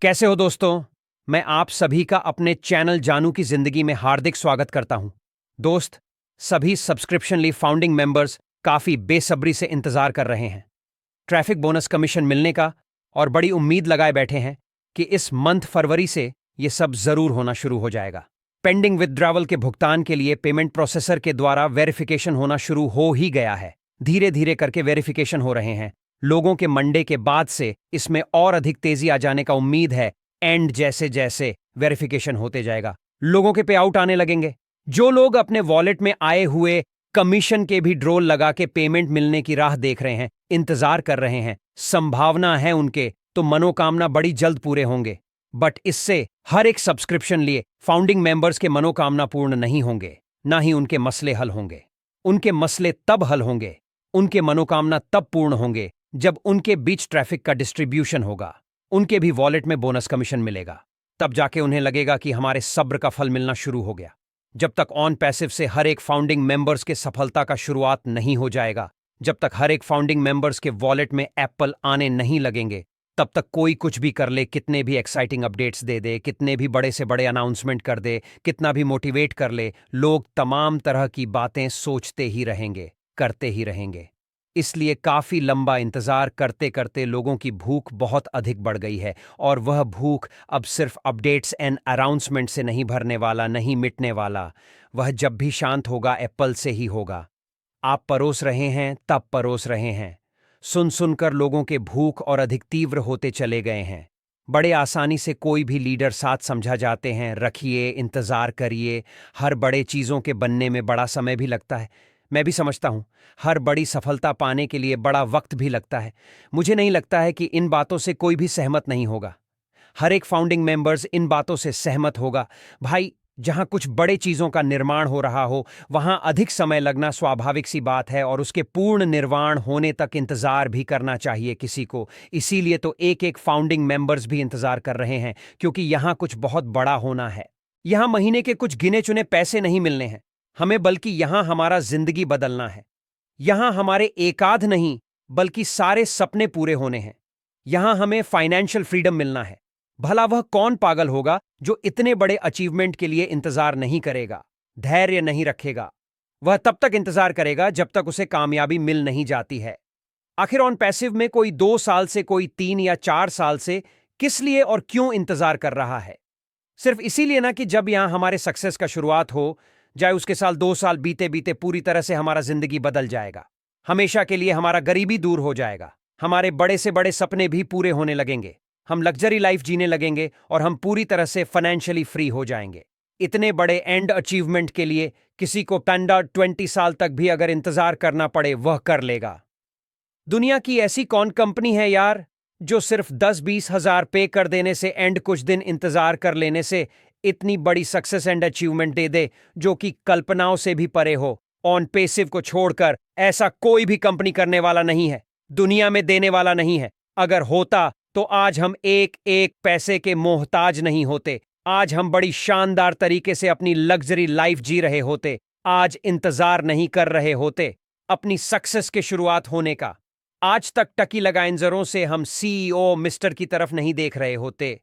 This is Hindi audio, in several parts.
कैसे हो दोस्तों। मैं आप सभी का अपने चैनल जानू की जिंदगी में हार्दिक स्वागत करता हूं। दोस्त, सभी सब्सक्रिप्शन ली फाउंडिंग मेंबर्स काफी बेसब्री से इंतजार कर रहे हैं ट्रैफिक बोनस कमीशन मिलने का, और बड़ी उम्मीद लगाए बैठे हैं कि इस मंथ फरवरी से ये सब जरूर होना शुरू हो जाएगा। पेंडिंग विथड्रॉवल के भुगतान के लिए पेमेंट प्रोसेसर के द्वारा वेरिफिकेशन होना शुरू हो ही गया है। धीरे धीरे करके वेरिफिकेशन हो रहे हैं। लोगों के मंडे के बाद से इसमें और अधिक तेजी आ जाने का उम्मीद है। एंड जैसे जैसे वेरिफिकेशन होते जाएगा, लोगों के पे आउट आने लगेंगे। जो लोग अपने वॉलेट में आए हुए कमीशन के भी ड्रोल लगा के पेमेंट मिलने की राह देख रहे हैं, इंतजार कर रहे हैं, संभावना है उनके तो मनोकामना बड़ी जल्द पूरे होंगे। बट इससे हर एक सब्सक्रिप्शन लिए फाउंडिंग मेंबर्स के मनोकामना पूर्ण नहीं होंगे, ना ही उनके मसले हल होंगे। उनके मसले तब हल होंगे, उनके मनोकामना तब पूर्ण होंगे जब उनके बीच ट्रैफिक का डिस्ट्रीब्यूशन होगा, उनके भी वॉलेट में बोनस कमीशन मिलेगा। तब जाके उन्हें लगेगा कि हमारे सब्र का फल मिलना शुरू हो गया। जब तक ऑन पैसिव से हर एक फाउंडिंग मेंबर्स के सफलता का शुरुआत नहीं हो जाएगा, जब तक हर एक फाउंडिंग मेंबर्स के वॉलेट में एप्पल आने नहीं लगेंगे, तब तक कोई कुछ भी कर ले, कितने भी एक्साइटिंग अपडेट्स दे दे, कितने भी बड़े से बड़े अनाउंसमेंट कर दे, कितना भी मोटिवेट कर ले, लोग तमाम तरह की बातें सोचते ही रहेंगे, करते ही रहेंगे। इसलिए काफी लंबा इंतजार करते करते लोगों की भूख बहुत अधिक बढ़ गई है, और वह भूख अब सिर्फ अपडेट्स एंड अनाउंसमेंट से नहीं भरने वाला, नहीं मिटने वाला। वह जब भी शांत होगा एप्पल से ही होगा। आप परोस रहे हैं, तब परोस रहे हैं। सुन सुनकर लोगों के भूख और अधिक तीव्र होते चले गए हैं। बड़े आसानी से कोई भी लीडर साथ समझा जाते हैं, रखिए, इंतजार करिए। हर बड़े चीजों के बनने में बड़ा समय भी लगता है, मैं भी समझता हूं। हर बड़ी सफलता पाने के लिए बड़ा वक्त भी लगता है। मुझे नहीं लगता है कि इन बातों से कोई भी सहमत नहीं होगा। हर एक फाउंडिंग मेंबर्स इन बातों से सहमत होगा। भाई, जहां कुछ बड़े चीजों का निर्माण हो रहा हो, वहां अधिक समय लगना स्वाभाविक सी बात है, और उसके पूर्ण निर्माण होने तक इंतजार भी करना चाहिए किसी को। इसीलिए तो एक एक फाउंडिंग मेंबर्स भी इंतजार कर रहे हैं, क्योंकि यहां कुछ बहुत बड़ा होना है। यहां महीने के कुछ गिने चुने पैसे नहीं मिलने हैं हमें, बल्कि यहां हमारा जिंदगी बदलना है। यहां हमारे एकाध नहीं, बल्कि सारे सपने पूरे होने हैं। यहां हमें फाइनेंशियल फ्रीडम मिलना है। भला वह कौन पागल होगा जो इतने बड़े अचीवमेंट के लिए इंतजार नहीं करेगा, धैर्य नहीं रखेगा। वह तब तक इंतजार करेगा जब तक उसे कामयाबी मिल नहीं जाती है। आखिर ऑन पैसिव में कोई 2 साल से, कोई 3 या 4 साल से किस लिए और क्यों इंतजार कर रहा है? सिर्फ इसीलिए ना कि जब यहां हमारे सक्सेस का शुरुआत हो जाए, उसके साल 2 साल बीते बीते पूरी तरह से हमारा जिंदगी बदल जाएगा। हमेशा के लिए हमारा गरीबी दूर हो जाएगा, हमारे बड़े से बड़े सपने भी पूरे होने लगेंगे, हम लग्जरी लाइफ जीने लगेंगे, और हम पूरी तरह से फाइनेंशियली फ्री हो जाएंगे। इतने बड़े एंड अचीवमेंट के लिए किसी को 10 20 साल तक भी अगर इंतजार करना पड़े, वह कर लेगा। दुनिया की ऐसी कौन कंपनी है यार, जो सिर्फ 10 20 हजार पे कर देने से, एंड कुछ दिन इंतजार कर लेने से इतनी बड़ी सक्सेस एंड अचीवमेंट दे दे, जो कि कल्पनाओं से भी परे हो? ऑन पेसिव को छोड़कर ऐसा कोई भी कंपनी करने वाला नहीं है, दुनिया में देने वाला नहीं है। अगर होता तो आज हम एक एक पैसे के मोहताज नहीं होते। आज हम बड़ी शानदार तरीके से अपनी लग्जरी लाइफ जी रहे होते। आज इंतजार नहीं कर रहे होते अपनी सक्सेस के शुरुआत होने का। आज तक टकी लगाइंजरों से हम सीईओ मिस्टर की तरफ नहीं देख रहे होते।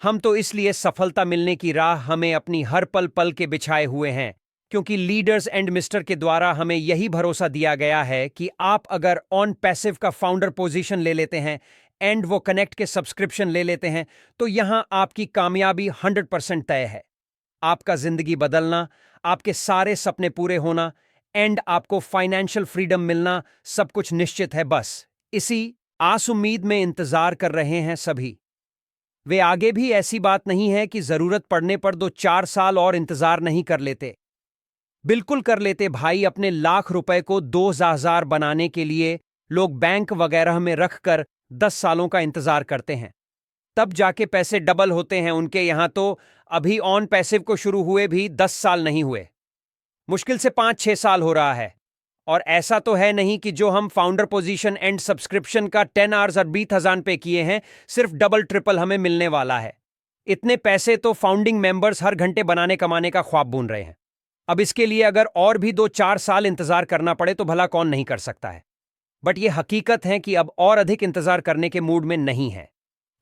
हम तो इसलिए सफलता मिलने की राह हमें अपनी हर पल पल के बिछाए हुए हैं, क्योंकि लीडर्स एंड मिस्टर के द्वारा हमें यही भरोसा दिया गया है कि आप अगर ऑन पैसिव का फाउंडर पोजीशन ले लेते हैं, एंड वो कनेक्ट के सब्सक्रिप्शन ले लेते हैं, तो यहां आपकी कामयाबी 100% तय है। आपका जिंदगी बदलना, आपके सारे सपने पूरे होना, एंड आपको फाइनेंशियल फ्रीडम मिलना, सब कुछ निश्चित है। बस इसी आस उम्मीद में इंतजार कर रहे हैं सभी। वे आगे भी ऐसी बात नहीं है कि जरूरत पड़ने पर 2 4 साल और इंतजार नहीं कर लेते। बिल्कुल कर लेते भाई। अपने लाख रुपए को 2,000 बनाने के लिए लोग बैंक वगैरह में रखकर 10 सालों का इंतजार करते हैं, तब जाके पैसे डबल होते हैं उनके। यहां तो अभी ऑन पैसिव को शुरू हुए भी 10 साल नहीं हुए, मुश्किल से 5 6 साल हो रहा है। और ऐसा तो है नहीं कि जो हम फाउंडर पोजीशन एंड सब्सक्रिप्शन का 10 आवर्स और 20,000 पे किए हैं, सिर्फ डबल ट्रिपल हमें मिलने वाला है। इतने पैसे तो फाउंडिंग मेंबर्स हर घंटे बनाने कमाने का ख्वाब बुन रहे हैं। अब इसके लिए अगर और भी 2 4 साल इंतजार करना पड़े तो भला कौन नहीं कर सकता है। बट ये हकीकत है कि अब और अधिक इंतजार करने के मूड में नहीं है।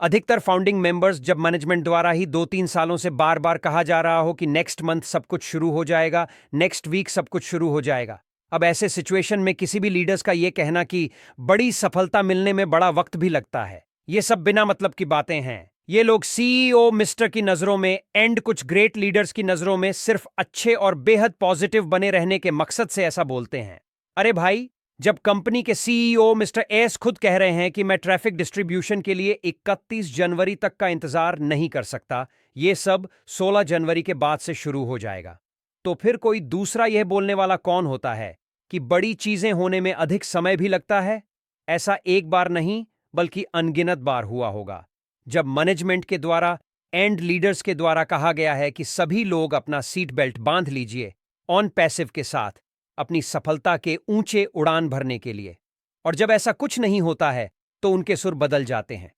अधिकतर फाउंडिंग मेंबर्स जब मैनेजमेंट द्वारा ही 2-3 सालों से बार बार कहा जा रहा हो कि नेक्स्ट मंथ सब कुछ शुरू हो जाएगा, नेक्स्ट वीक सब कुछ शुरू हो जाएगा। अब ऐसे सिचुएशन में किसी भी लीडर्स का यह कहना कि बड़ी सफलता मिलने में बड़ा वक्त भी लगता है, ये सब बिना मतलब की बातें हैं। ये लोग सीईओ मिस्टर की नजरों में एंड कुछ ग्रेट लीडर्स की नजरों में सिर्फ अच्छे और बेहद पॉजिटिव बने रहने के मकसद से ऐसा बोलते हैं। अरे भाई, जब कंपनी के सीईओ मिस्टर एस खुद कह रहे हैं कि मैं ट्रैफिक डिस्ट्रीब्यूशन के लिए 31 जनवरी तक का इंतजार नहीं कर सकता, ये सब 16 जनवरी के बाद से शुरू हो जाएगा, तो फिर कोई दूसरा यह बोलने वाला कौन होता है कि बड़ी चीजें होने में अधिक समय भी लगता है? ऐसा एक बार नहीं बल्कि अनगिनत बार हुआ होगा, जब मैनेजमेंट के द्वारा एंड लीडर्स के द्वारा कहा गया है कि सभी लोग अपना सीट बेल्ट बांध लीजिए ऑन पैसिव के साथ अपनी सफलता के ऊंचे उड़ान भरने के लिए। और जब ऐसा कुछ नहीं होता है तो उनके सुर बदल जाते हैं।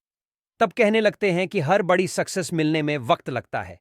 तब कहने लगते हैं कि हर बड़ी सक्सेस मिलने में वक्त लगता है,